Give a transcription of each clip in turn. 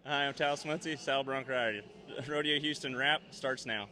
Hi, I'm Tal Smutsy, Sal Bronc Rider. Rodeo Houston wrap starts now.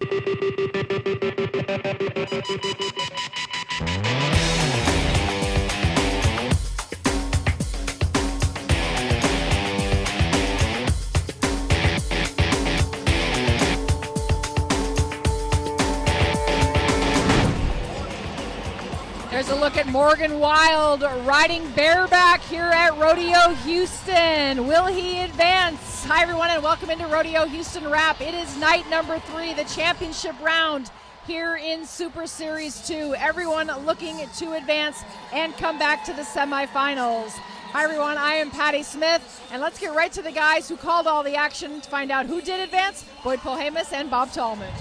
There's a look at Morgan Wild riding bareback here at Rodeo Houston. Will he advance? Hi, everyone, and welcome into Rodeo Houston Wrap. It is night number 3, the championship round here in Super Series 2. Everyone looking to advance and come back to the semifinals. Hi, everyone. I am Patty Smith, and let's get right to the guys who called all the action to find out who did advance, Boyd Polhamus and Bob Tallman.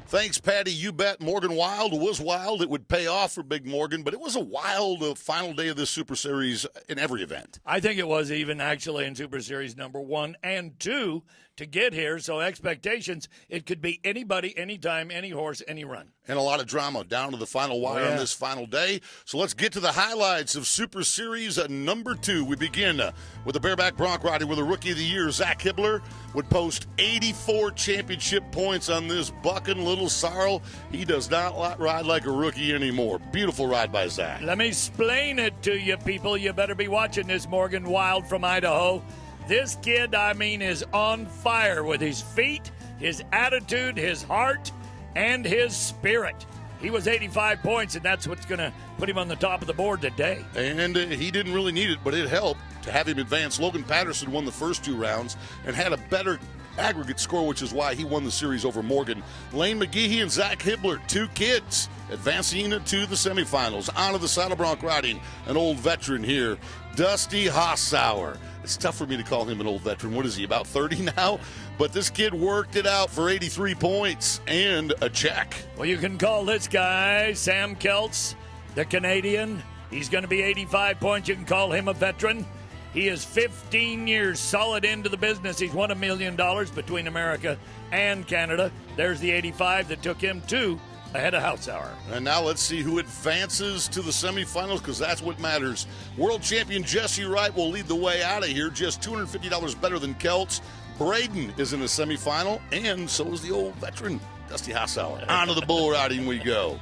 Thanks, Patty. You bet. Morgan Wild was wild. It would pay off for Big Morgan, but it was a wild final day of this Super Series in every event. I think it was even actually in Super Series number 1 and 2 to get here. So expectations, it could be anybody, anytime, any horse, any run. And a lot of drama down to the final wire on this final day. So let's get to the highlights of Super Series number 2. We begin with the bareback bronc riding with a Rookie of the Year. Zach Hibbler would post 84 championship points on this bucking little sorrel. He does not ride like a rookie anymore. Beautiful ride by Zach. Let me explain it to you, people. You better be watching this. Morgan Wild from Idaho. This kid, is on fire with his feet, his attitude, his heart, and his spirit. He was 85 points, and that's what's going to put him on the top of the board today. And he didn't really need it, but it helped to have him advance. Logan Patterson won the first 2 rounds and had a better aggregate score, which is why he won the series over Morgan. Lane McGehee and Zach Hibbler, 2 kids, advancing to the semifinals. On to the saddle bronc riding, an old veteran here, Dusty Hossauer. It's tough for me to call him an old veteran. What is he, about 30 now? But this kid worked it out for 83 points and a check. Well, you can call this guy Sam Kelts, the Canadian. He's going to be 85 points. You can call him a veteran. He is 15 years solid into the business. He's won $1 million between America and Canada. There's the 85 that took him 2 ahead of Hossauer. And now let's see who advances to the semifinals, because that's what matters. World champion Jesse Wright will lead the way out of here, just $250 better than Kelts. Braden is in the semifinal, and so is the old veteran, Dusty Hossauer. On to the bull riding we go.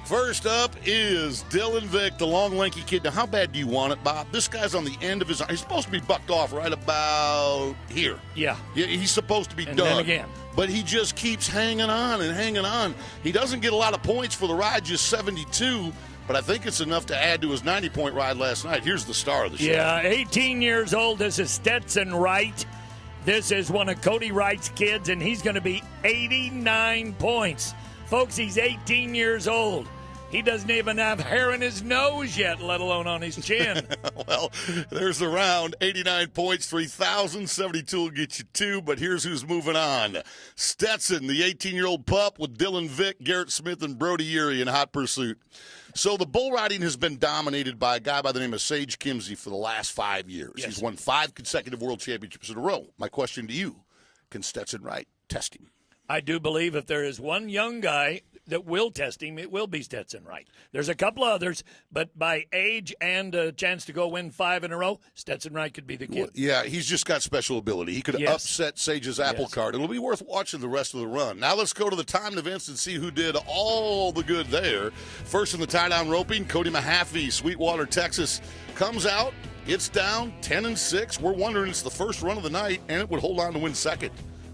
First up is Dylan Vick, the long, lanky kid. Now, how bad do you want it, Bob? This guy's on the end of his arm. He's supposed to be bucked off right about here. Yeah. He's supposed to be and done. Then again. But he just keeps hanging on and hanging on. He doesn't get a lot of points for the ride, just 72, but I think it's enough to add to his 90-point ride last night. Here's the star of the show. Yeah, 18 years old. This is Stetson Wright. This is one of Cody Wright's kids, and he's going to be 89 points. Folks, he's 18 years old. He doesn't even have hair in his nose yet, let alone on his chin. Well, there's the round. 89 points, 3,072 will get you 2, but here's who's moving on. Stetson, the 18-year-old pup with Dylan Vick, Garrett Smith, and Brody Erie in hot pursuit. So the bull riding has been dominated by a guy by the name of Sage Kimzey for the last 5 years. Yes. He's won 5 consecutive world championships in a row. My question to you, can Stetson Wright test him? I do believe if there is one young guy that will test him, it will be Stetson Wright. There's a couple others, but by age and a chance to go win 5 in a row, Stetson Wright could be the kid. Well, yeah, he's just got special ability. He could upset Sage's apple cart. It'll be worth watching the rest of the run. Now let's go to the timed events and see who did all the good there. First in the tie-down roping, Cody Mahaffey, Sweetwater, Texas, comes out. It's down 10-6. We're wondering it's the first run of the night, and it would hold on to win second.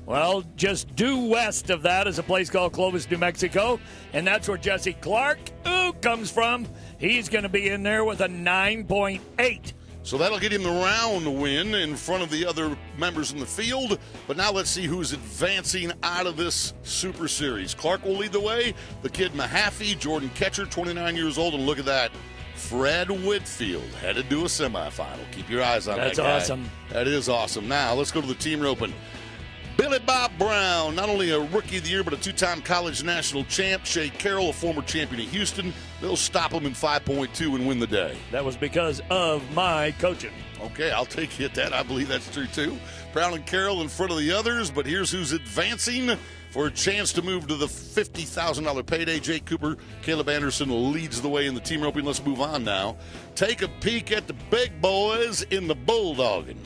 Well, just due west of that is a place called Clovis, New Mexico, and that's where Jesse Clark comes from. He's going to be in there with a 9.8. So that'll get him the round win in front of the other members in the field. But now let's see who's advancing out of this Super Series. Clark will lead the way. The kid Mahaffey, Jordan Ketcher, 29 years old, and look at that. Fred Whitfield headed to a semifinal. Keep your eyes on that guy. That's awesome. That is awesome. Now let's go to the team roping. Billy Bob Brown, not only a Rookie of the Year, but a 2-time college national champ. Shea Carroll, a former champion of Houston. They'll stop him in 5.2 and win the day. That was because of my coaching. Okay, I'll take you at that. I believe that's true, too. Brown and Carroll in front of the others, but here's who's advancing for a chance to move to the $50,000 payday. Jake Cooper, Caleb Anderson leads the way in the team roping. Let's move on now. Take a peek at the big boys in the bulldogging.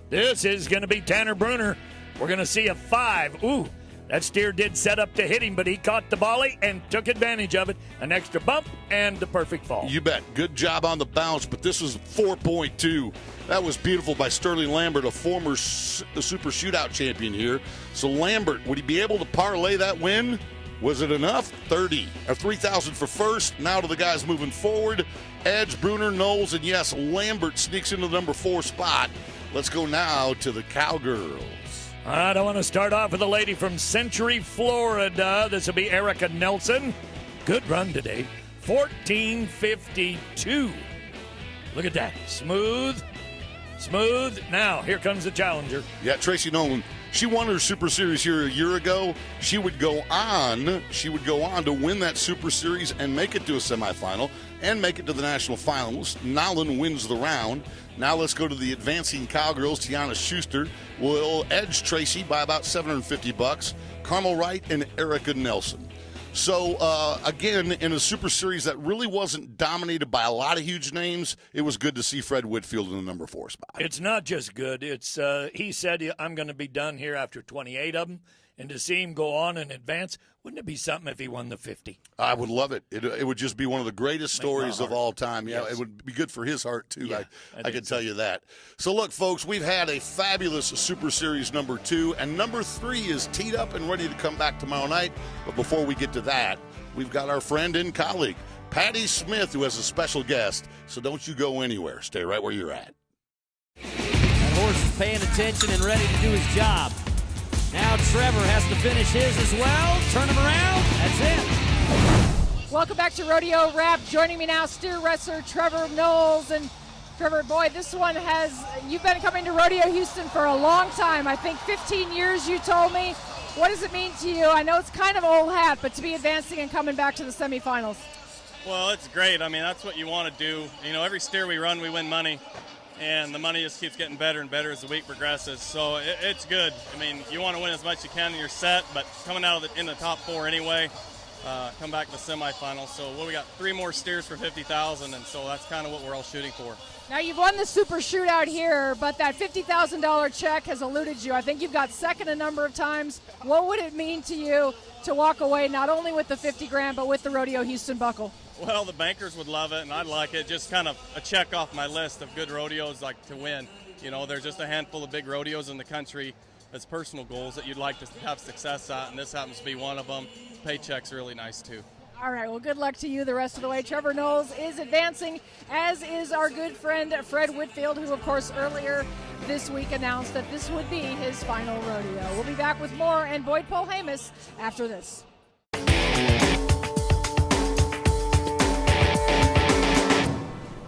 This is going to be Tanner Bruner. We're going to see a 5. Ooh, that steer did set up to hit him, but he caught the volley and took advantage of it. An extra bump and the perfect fall. You bet. Good job on the bounce, but this was 4.2. That was beautiful by Sterling Lambert, a former Super Shootout champion here. So Lambert, would he be able to parlay that win? Was it enough? 30. Or 3,000 for first. Now to the guys moving forward. Edge, Bruner, Knowles, and yes, Lambert sneaks into the number 4 spot. Let's go now to the Cowgirls. All right, I want to start off with a lady from Century, Florida. This will be Erica Nelson. Good run today. 14:52. Look at that. Smooth. Now, here comes the challenger. Yeah, Tracy Nolan. She won her Super Series here a year ago. She would go on to win that Super Series and make it to a semifinal and make it to the national finals. Nolan wins the round. Now let's go to the advancing Cowgirls. Tiana Schuster will edge Tracy by about $750. Carmel Wright and Erica Nelson. So, again, in a Super Series that really wasn't dominated by a lot of huge names, it was good to see Fred Whitfield in the number 4 spot. It's not just good. It's he said, I'm going to be done here after 28 of them. And to see him go on and advance, wouldn't it be something if he won the 50? I would love it. It would just be one of the greatest stories of all time. Yeah, yes. It would be good for his heart, too. Yeah, I can tell you that. So, look, folks, we've had a fabulous Super Series number 2, and number 3 is teed up and ready to come back tomorrow night. But before we get to that, we've got our friend and colleague, Patty Smith, who has a special guest. So don't you go anywhere. Stay right where you're at. That horse is paying attention and ready to do his job. Now Trevor has to finish his as well. Turn him around. That's it. Welcome back to Rodeo Wrap. Joining me now, steer wrestler Trevor Knowles. And Trevor, boy, this one you've been coming to Rodeo Houston for a long time. I think 15 years, you told me. What does it mean to you? I know it's kind of old hat, but to be advancing and coming back to the semifinals. Well, it's great. I mean, that's what you want to do. You know, every steer we run, we win money. And the money just keeps getting better and better as the week progresses. So it's good. I mean, you want to win as much as you can in your set, but coming out in the top 4 anyway, come back to the semifinals. So we got 3 more steers for $50,000, and so that's kind of what we're all shooting for. Now, you've won the Super Shootout here, but that $50,000 check has eluded you. I think you've got second a number of times. What would it mean to you to walk away not only with the $50,000 but with the Rodeo Houston buckle? Well, the bankers would love it, and I'd like it. Just kind of a check off my list of good rodeos like to win. You know, there's just a handful of big rodeos in the country as personal goals that you'd like to have success at, and this happens to be one of them. Paycheck's really nice, too. All right, well, good luck to you the rest of the way. Trevor Knowles is advancing, as is our good friend Fred Whitfield, who, of course, earlier this week announced that this would be his final rodeo. We'll be back with more and Boyd Polhamus after this.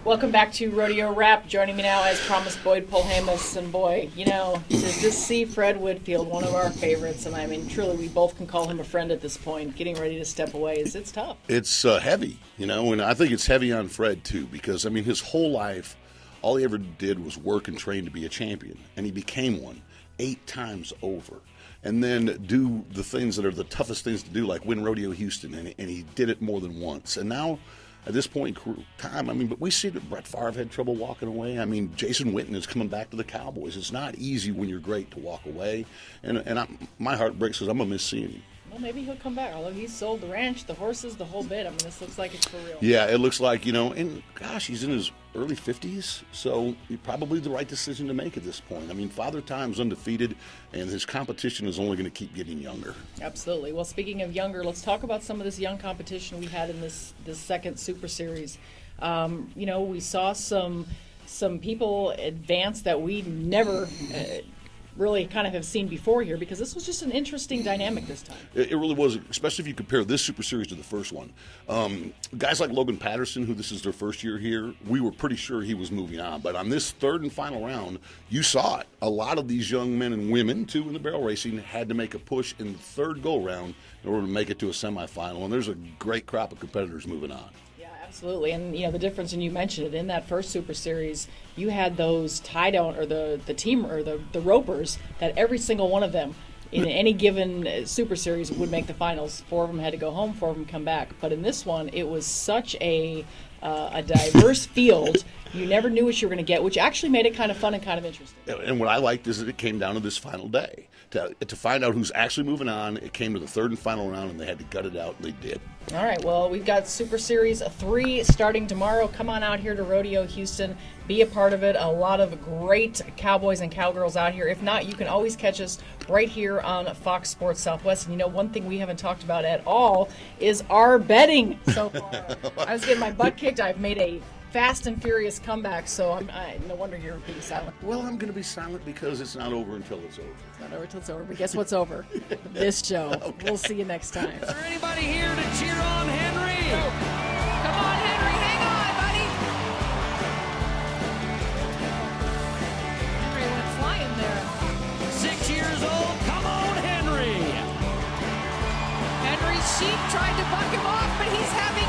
Welcome back to Rodeo Wrap. Joining me now, as promised, Boyd Polhamus. And boy, you know, to just see Fred Whitfield, one of our favorites, and I mean, truly, we both can call him a friend at this point. Getting ready to step away, it's tough. It's heavy, you know, and I think it's heavy on Fred, too, because, I mean, his whole life, all he ever did was work and train to be a champion, and he became one 8 times over. And then do the things that are the toughest things to do, like win Rodeo Houston, and he did it more than once. And now, at this point in time, I mean, but we see that Brett Favre had trouble walking away. I mean, Jason Witten is coming back to the Cowboys. It's not easy when you're great to walk away. And my heart breaks because I'm going to miss seeing him. Well, maybe he'll come back, although he's sold the ranch, the horses, the whole bit. I mean, this looks like it's for real. Yeah, it looks like, you know, and gosh, he's in his early 50s, so probably the right decision to make at this point. I mean, Father Time's undefeated, and his competition is only going to keep getting younger. Absolutely. Well, speaking of younger, let's talk about some of this young competition we had in this second Super Series. You know, we saw some people advance that we never really kind of have seen before here, because this was just an interesting dynamic this time. It really was, especially if you compare this Super Series to the first one. Guys like Logan Patterson, who this is their first year here, we were pretty sure he was moving on. But on this third and final round, you saw it. A lot of these young men and women, too, in the barrel racing, had to make a push in the third go-round in order to make it to a semifinal. And there's a great crop of competitors moving on. Absolutely, and you know the difference, and you mentioned it in that first Super Series. You had those tie-down or the team or the ropers that every single one of them in any given Super Series would make the finals. 4 of them had to go home, 4 of them come back. But in this one, it was such a diverse field You never knew what you were going to get, which actually made it kind of fun and kind of interesting. And what I liked is that it came down to this final day. To find out who's actually moving on, it came to the third and final round, and they had to gut it out, and they did. All right, well, we've got Super Series 3 starting tomorrow. Come on out here to Rodeo Houston. Be a part of it. A lot of great cowboys and cowgirls out here. If not, you can always catch us right here on Fox Sports Southwest. And you know, one thing we haven't talked about at all is our betting so far. I was getting my butt kicked. I've made a fast and furious comeback, so no wonder you're being silent. Well, I'm going to be silent because it's not over until it's over. It's not over until it's over, but guess what's over? This show. Okay. We'll see you next time. Is there anybody here to cheer on Henry? Come on, Henry, hang on, buddy. Henry went flying there. 6 years old, come on, Henry! Henry's sheep tried to buck him off, but he's having